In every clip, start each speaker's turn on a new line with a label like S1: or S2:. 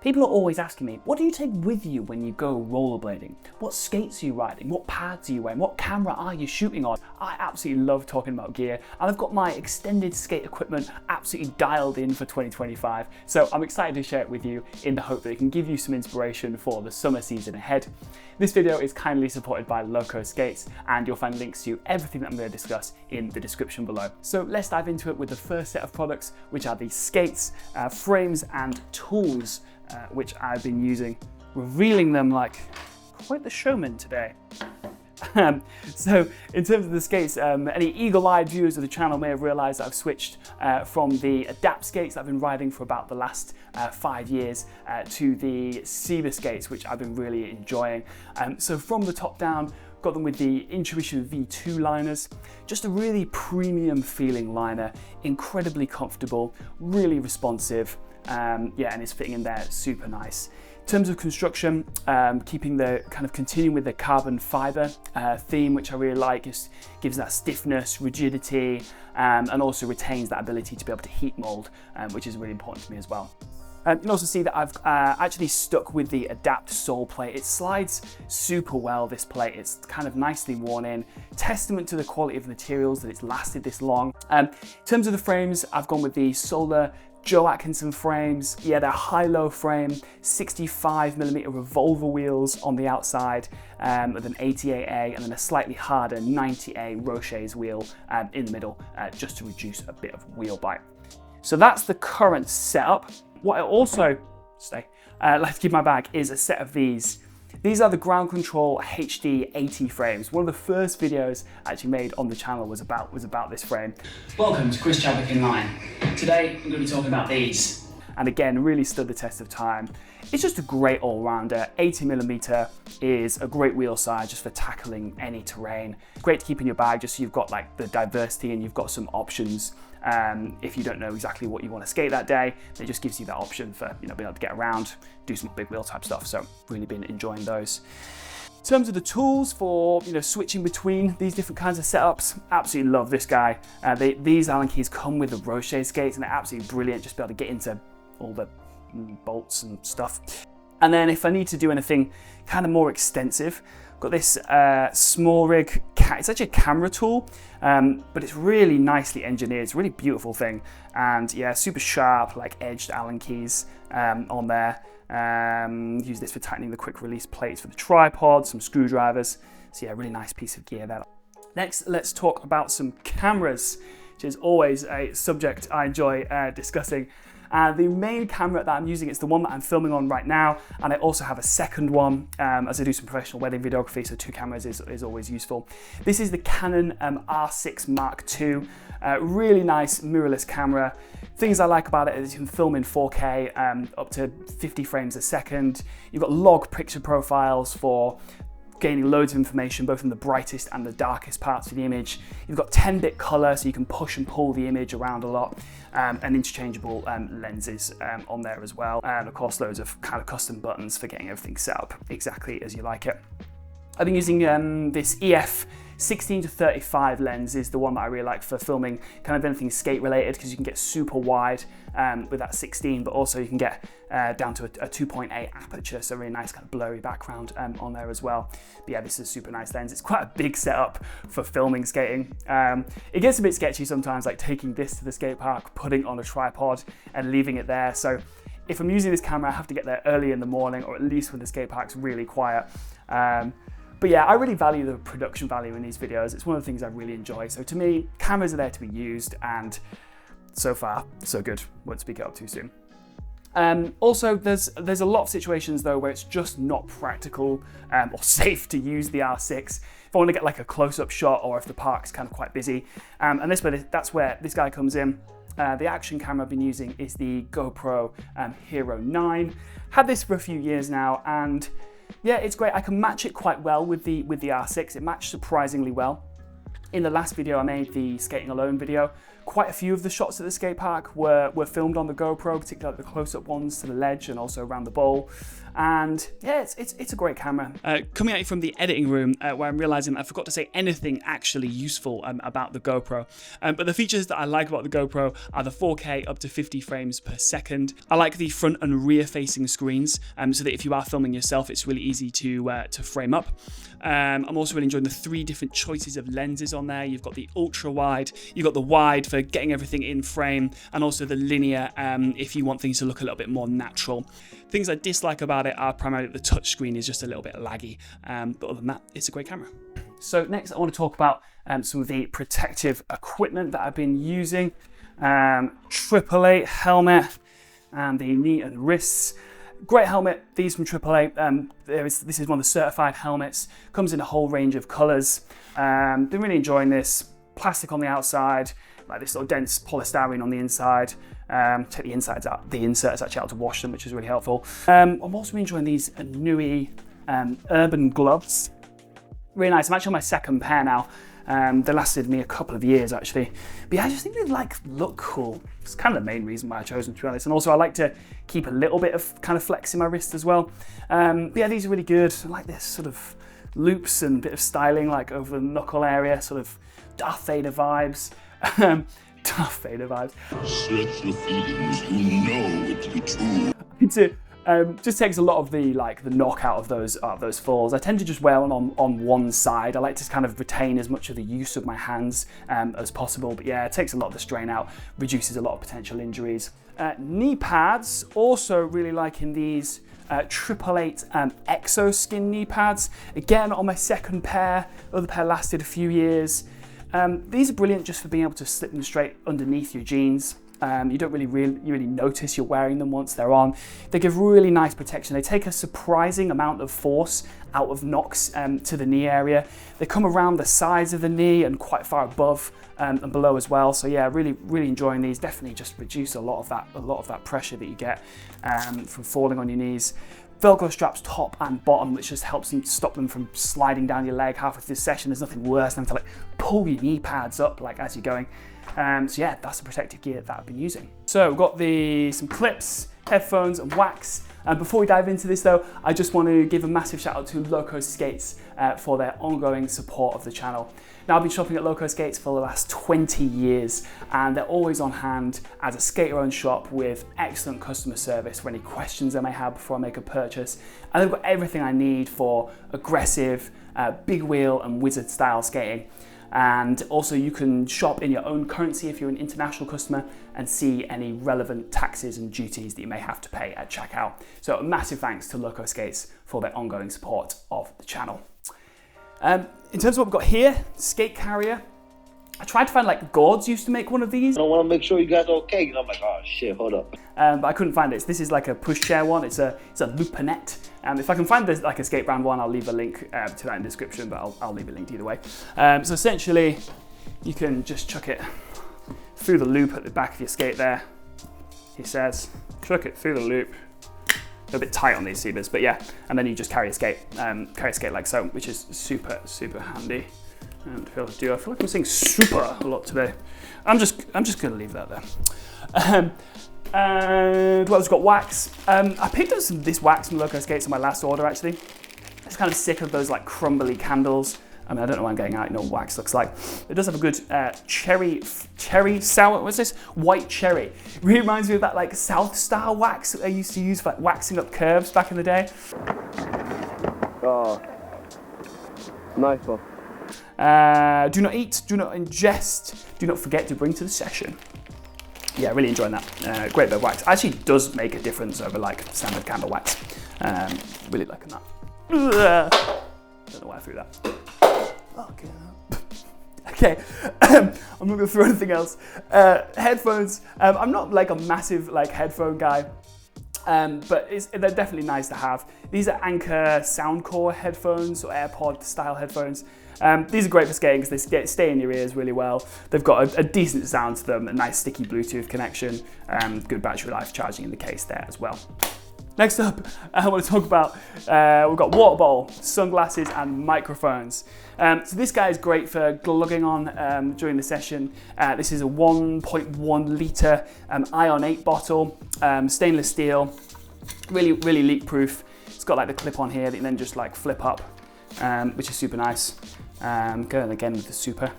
S1: People are always asking me, what do you take with you when you go rollerblading? What skates are you riding? What pads are you wearing? What camera are you shooting on? I absolutely love talking about gear, and I've got my extended skate equipment absolutely dialed in for 2025. So I'm excited to share it with you in the hope that it can give you some inspiration for the summer season ahead. This video is kindly supported by Locos Skates, and you'll find links to everything that I'm going to discuss in the description below. So let's dive into it with the first set of products, which are the skates, frames and tools, which I've been using, revealing them like quite the showman today. So in terms of the skates, any eagle-eyed viewers of the channel may have realized that I've switched from the Adapt skates that I've been riding for about the last 5 years to the Zebra skates, which I've been really enjoying. So from the top down, got them with the Intuition V2 liners, just a really premium feeling liner, incredibly comfortable, really responsive, yeah, and it's fitting in there super nice. In terms of construction, keeping the continuing with the carbon fiber theme, which I really like, just gives that stiffness, rigidity, and also retains that ability to be able to heat mold, which is really important to me as well. You can also see that I've actually stuck with the Adapt sole plate. It slides super well, this plate. It's kind of nicely worn in. Testament to the quality of the materials that it's lasted this long. In terms of the frames, I've gone with the Solar Joe Atkinson frames. Yeah, they're high-low frame, 65mm revolver wheels on the outside, with an 88A and then a slightly harder 90A Roche's wheel in the middle, just to reduce a bit of wheel bite. So that's the current setup. What I also like to keep in my bag is a set of these. These are the Ground Control HD 80 frames. One of the first videos I actually made on the channel was about this frame. Welcome to Chris Chadwick Inline. Today I'm going to be talking about these. And again, really stood the test of time. It's just a great all-rounder. 80mm is a great wheel size just for tackling any terrain. Great to keep in your bag just so you've got like the diversity and you've got some options. If you don't know exactly what you want to skate that day, it just gives you that option for being able to get around, do some big wheel type stuff. So really been enjoying those. In terms of the tools for switching between these different kinds of setups, absolutely love this guy. These Allen keys come with the Roche skates, and they're absolutely brilliant just to be able to get into all the bolts and stuff. And then if I need to do anything kind of more extensive, I've got this small rig. It's actually a camera tool, but it's really nicely engineered. It's a really beautiful thing, and yeah, super sharp, like edged Allen keys on there. Use this for tightening the quick release plates for the tripod, some screwdrivers. So yeah, really nice piece of gear there. Next, let's talk about some cameras, which is always a subject I enjoy discussing. The main camera that I'm using is the one that I'm filming on right now, and I also have a second one as I do some professional wedding videography, so 2 cameras is always useful. This is the Canon R6 Mark II, really nice mirrorless camera. Things I like about it is you can film in 4K up to 50 frames a second. You've got log picture profiles for gaining loads of information both in the brightest and the darkest parts of the image. You've got 10-bit color, so you can push and pull the image around a lot, and interchangeable lenses on there as well, and of course loads of kind of custom buttons for getting everything set up exactly as you like it. I've been using this EF 16-35 lens is the one that I really like for filming kind of anything skate related, because you can get super wide with that 16, but also you can get down to a 2.8 aperture, so really nice kind of blurry background on there as well. But yeah, this is a super nice lens. It's quite a big setup for filming skating. It gets a bit sketchy sometimes, like taking this to the skate park, putting it on a tripod and leaving it there. So if I'm using this camera, I have to get there early in the morning, or at least when the skate park's really quiet. But yeah, I really value the production value in these videos. It's one of the things I really enjoy. So to me, cameras are there to be used, and so far, so good. Won't speak it up too soon. Also, there's a lot of situations though where it's just not practical or safe to use the R6. If I want to get like a close-up shot, or if the park's kind of quite busy. And that's where this guy comes in. The action camera I've been using is the GoPro Hero 9. Had this for a few years now, and yeah, it's great. I can match it quite well with the R6. It matched surprisingly well. In the last video I made, the skating alone video, Quite a few of the shots at the skate park were filmed on the GoPro, particularly the close-up ones to the ledge and also around the bowl. And yeah, it's a great camera. Coming at you from the editing room, where I'm realizing I forgot to say anything actually useful about the GoPro. But the features that I like about the GoPro are the 4K up to 50 frames per second. I like the front and rear facing screens, so that if you are filming yourself, it's really easy to frame up. I'm also really enjoying the 3 different choices of lenses on there. You've got the ultra wide, you've got the wide for getting everything in frame, and also the linear if you want things to look a little bit more natural. Things I dislike about it are primarily the touchscreen is just a little bit laggy, but other than that, it's a great camera. So next I want to talk about some of the protective equipment that I've been using. 888 helmet and the knee and wrists. Great helmet, these from 888. This is one of the certified helmets. Comes in a whole range of colours. Been really enjoying this. Plastic on the outside, like this sort of dense polystyrene on the inside. Take the inserts actually out to wash them, which is really helpful. I'm also really enjoying these Nui urban gloves. Really nice. I'm actually on my second pair now. They lasted me a couple of years actually. But yeah, I just think they look cool. It's kind of the main reason why I chose them, to be honest. And also I like to keep a little bit of kind of flex in my wrist as well. But yeah, these are really good. I like this sort of loops and bit of styling like over the knuckle area, sort of Darth Vader vibes. Darth Vader vibes.
S2: Search your feelings, you know it to be true.
S1: Just takes a lot of the knockout of those falls. I tend to just wear them on one side. I like to kind of retain as much of the use of my hands as possible. But yeah, it takes a lot of the strain out, reduces a lot of potential injuries. Knee pads, also really liking these 888 Exo Skin knee pads. Again, on my second pair. The other pair lasted a few years. These are brilliant just for being able to slip them straight underneath your jeans. You don't really notice you're wearing them once they're on. They give really nice protection. They take a surprising amount of force out of knocks to the knee area. They come around the sides of the knee and quite far above and below as well. So yeah, really enjoying these. Definitely just reduce a lot of that pressure that you get from falling on your knees. Velcro straps top and bottom, which just helps them stop them from sliding down your leg halfway through the session. There's nothing worse than to pull your knee pads up as you're going. So yeah, that's the protective gear that I've been using. So we've got some clips, headphones and wax. Before we dive into this though, I just want to give a massive shout out to Locos Skates for their ongoing support of the channel. Now, I've been shopping at Locos Skates for the last 20 years and they're always on hand as a skater-owned shop with excellent customer service for any questions I may have before I make a purchase. And they've got everything I need for aggressive, big wheel and wizard style skating. And also you can shop in your own currency if you're an international customer and see any relevant taxes and duties that you may have to pay at checkout. So a massive thanks to Locos Skates for their ongoing support of the channel. In terms of what we've got here, skate carrier. I tried to find Gord's used to make one of these.
S3: I want to make sure you guys are okay. And I'm like, oh shit, hold up.
S1: But I couldn't find it. This is like a pushchair one. It's a Lupinette. If I can find this a skate brand one, I'll leave a link to that in the description, but I'll leave a link either way. So essentially, you can just chuck it through the loop at the back of your skate there. He says, chuck it through the loop. A bit tight on these seabers, but yeah. And then you just carry a skate like so, which is super, super handy. And to be able to do, I feel like I'm saying super a lot today. I'm just gonna leave that there. And well, it's got wax. I picked up this wax from Locos Skates on my last order actually. It's kind of sick of those crumbly candles. I mean, I don't know why I'm getting out, you know what wax looks like. It does have a good cherry sour, what's this? White cherry. It really reminds me of that South style wax that I used to use for waxing up curves back in the day.
S3: Oh, nice one.
S1: Do not eat, do not ingest, do not forget to bring to the session. Yeah, really enjoying that. Great bit of wax. Actually does make a difference over standard candle wax. Really liking that. Don't know why I threw that. Okay. Okay, I'm not gonna throw anything else. Headphones. I'm not a massive headphone guy. But they're definitely nice to have. These are Anker Soundcore headphones or AirPod style headphones. These are great for skating because they stay in your ears really well. They've got a decent sound to them, a nice sticky Bluetooth connection, good battery life, charging in the case there as well. Next up, I want to talk about, we've got water bottle, sunglasses and microphones. So this guy is great for glugging on during the session. This is a 1.1 litre Ion 8 bottle, stainless steel, really leak proof. It's got like the clip on here that you then just like flip up, which is super nice. Going again with the super.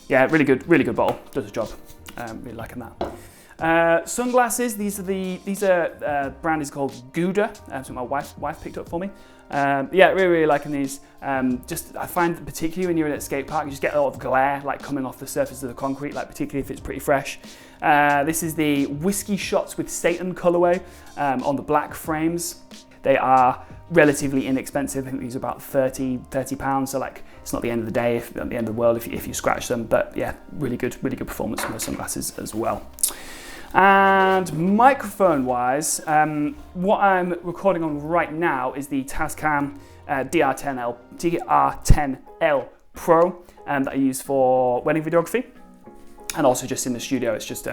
S1: Yeah, really good bottle, does the job. Really liking that. Sunglasses, these are brand is called Gouda, so my wife picked up for me. Yeah, really liking these. I find that particularly when you're in a skate park, you just get a lot of glare like coming off the surface of the concrete, like particularly if it's pretty fresh. This is the Whiskey Shots with Satan colorway on the black frames. They are relatively inexpensive. I think these are about 30 pounds. So like, it's not the end of the day, at the end of the world if you scratch them. But yeah, really good performance from those sunglasses as well. And microphone wise, what I'm recording on right now is the Tascam DR10L Pro that I use for wedding videography. And also just in the studio, it's just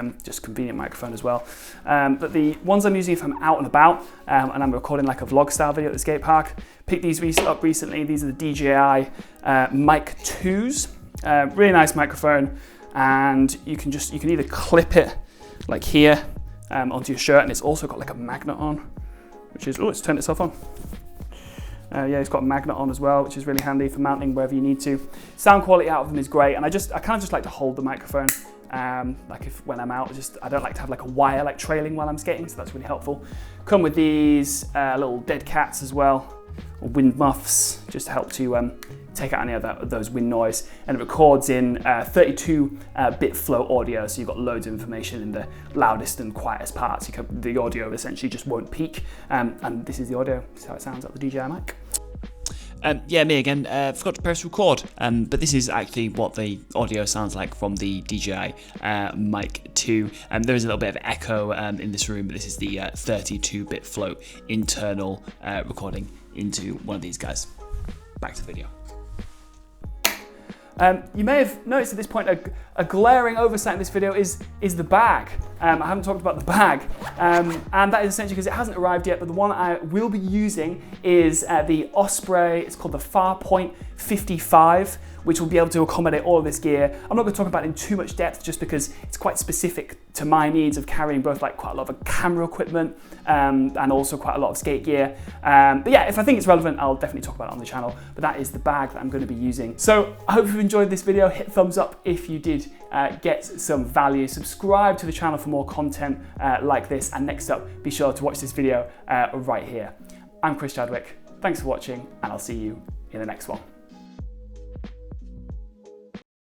S1: convenient microphone as well. But the ones I'm using if I'm out and about, and I'm recording like a vlog style video at the skate park, picked these up recently. These are the DJI Mic 2s. Really nice microphone, and you can either clip it like here onto your shirt, and it's also got like a magnet on, which is, oh, it's turned itself on. Yeah, it's got a magnet on as well, which is really handy for mounting wherever you need to. Sound quality out of them is great, and I kind of just like to hold the microphone. Like when I'm out, I don't like to have like a wire like trailing while I'm skating, so that's really helpful. Come with these little dead cats as well, or wind muffs, just to help to take out any of those wind noise. And it records in 32-bit flow audio, so you've got loads of information in the loudest and quietest parts. The audio essentially just won't peak, and this is the audio. This is how it sounds at the DJI mic.
S4: Yeah, me again. Forgot to press record, but this is actually what the audio sounds like from the DJI Mic 2. There is a little bit of echo in this room, but this is the 32-bit flow internal recording into one of these guys. Back to the video.
S1: You may have noticed at this point a glaring oversight in this video is the bag. I haven't talked about the bag, and that is essentially because it hasn't arrived yet, but the one I will be using is the Osprey. It's called the Farpoint 55, which will be able to accommodate all of this gear. I'm not going to talk about it in too much depth just because it's quite specific to my needs of carrying both like quite a lot of camera equipment and also quite a lot of skate gear. But yeah, if I think it's relevant, I'll definitely talk about it on the channel. But that is the bag that I'm going to be using. So I hope you've enjoyed this video. Hit thumbs up if you did get some value. Subscribe to the channel for more content like this. And next up, be sure to watch this video right here. I'm Chris Chadwick. Thanks for watching, and I'll see you in the next one.